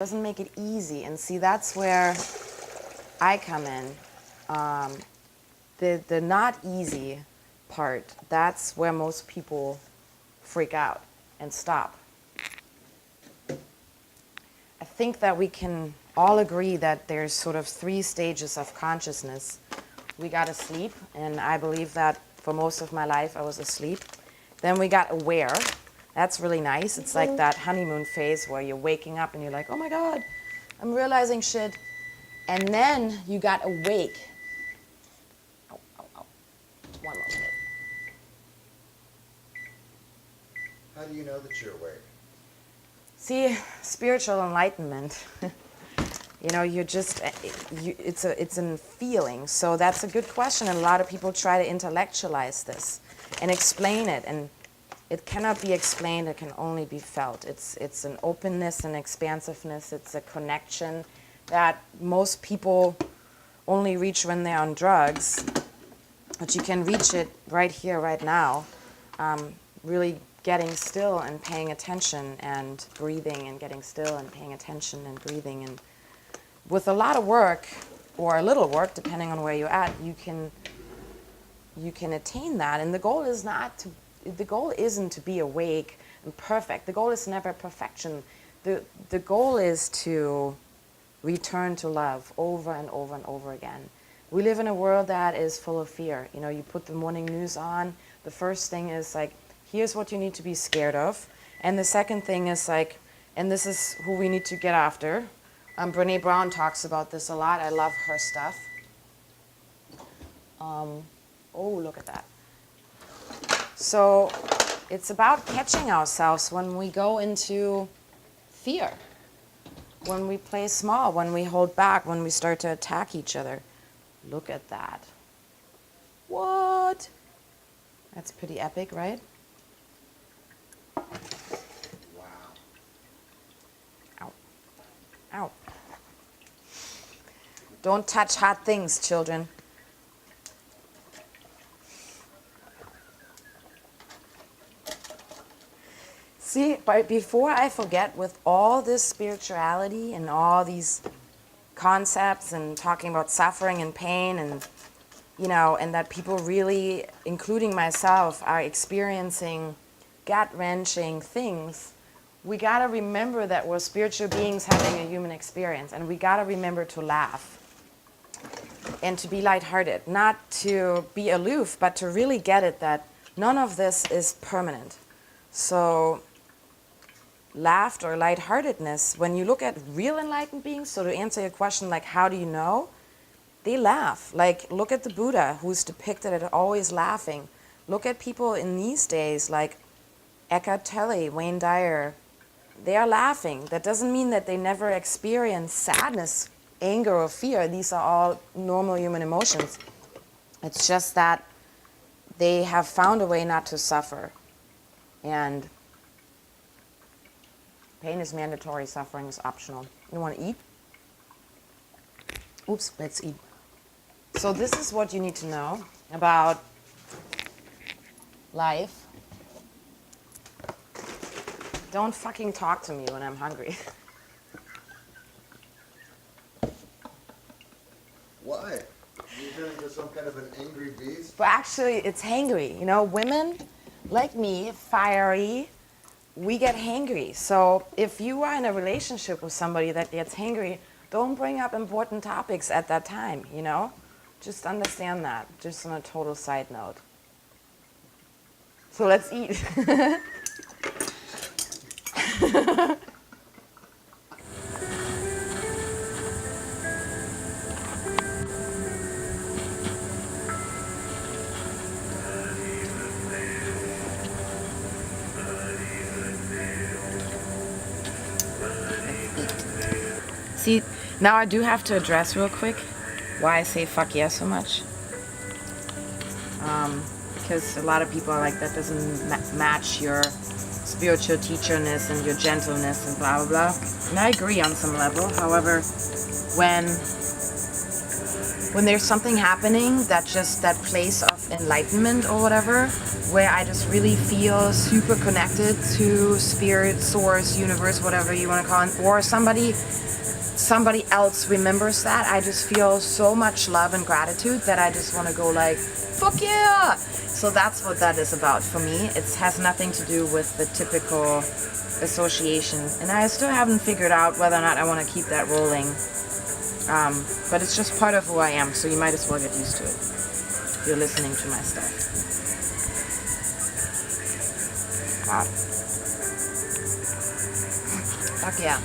Doesn't make it easy. And see, that's where I come in. The not easy part, that's where most people freak out and stop. I think that we can all agree that there's sort of 3 stages of consciousness. We got asleep, and I believe that for most of my life I was asleep. Then we got aware. That's really nice. It's like that honeymoon phase where you're waking up and you're like, oh my God, I'm realizing shit. And then you got awake. Oh, oh, oh. One more minute. How do you know that you're awake? See, spiritual enlightenment. You know, you're just, it's a feeling. So that's a good question. And a lot of people try to intellectualize this and explain it. And it cannot be explained, it can only be felt. It's an openness and expansiveness. It's a connection that most people only reach when they're on drugs. But you can reach it right here, right now. Really getting still and paying attention and breathing and getting still and paying attention and breathing. And with a lot of work, or a little work, depending on where you're at, you can attain that. And the goal is the goal isn't to be awake and perfect. The goal is never perfection. The goal is to return to love over and over and over again. We live in a world that is full of fear. You know, you put the morning news on, the first thing is like, here's what you need to be scared of. And the second thing is like, and this is who we need to get after. Brené Brown talks about this a lot. I love her stuff. Oh, look at that. So it's about catching ourselves when we go into fear, when we play small, when we hold back, when we start to attack each other. Look at that. What? That's pretty epic, right? Wow. Ow. Ow. Don't touch hot things, children. See, but before I forget, with all this spirituality and all these concepts and talking about suffering and pain and, you know, and that people really, including myself, are experiencing gut-wrenching things, we got to remember that we're spiritual beings having a human experience, and we got to remember to laugh and to be lighthearted, not to be aloof, but to really get it that none of this is permanent. So laughter or lightheartedness, when you look at real enlightened beings, so to answer your question, like how do you know? They laugh. Like look at the Buddha, who's depicted as always laughing. Look at people in these days like Eckhart Tolle, Wayne Dyer. They are laughing. That doesn't mean that they never experience sadness, anger, or fear. These are all normal human emotions. It's just that they have found a way not to suffer. And pain is mandatory, suffering is optional. You want to eat? Oops, let's eat. So this is what you need to know about life. Don't fucking talk to me when I'm hungry. Why? You turn into some kind of an angry beast? But actually, it's hangry. You know, women like me, fiery, we get hangry. So if you are in a relationship with somebody that gets hangry, don't bring up important topics at that time, you know? Just understand that, just on a total side note. So let's eat. See, now I do have to address real quick why I say fuck yeah so much. Because a lot of people are like, that doesn't match your spiritual teacherness and your gentleness and blah, blah, blah. And I agree on some level. However, when when there's something happening, that place of enlightenment or whatever, where I just really feel super connected to spirit, source, universe, whatever you want to call it, or somebody else remembers that, I just feel so much love and gratitude that I just want to go like, fuck yeah! So that's what that is about for me. It has nothing to do with the typical association. And I still haven't figured out whether or not I want to keep that rolling. But it's just part of who I am, so you might as well get used to it if you're listening to my stuff. God. Fuck yeah.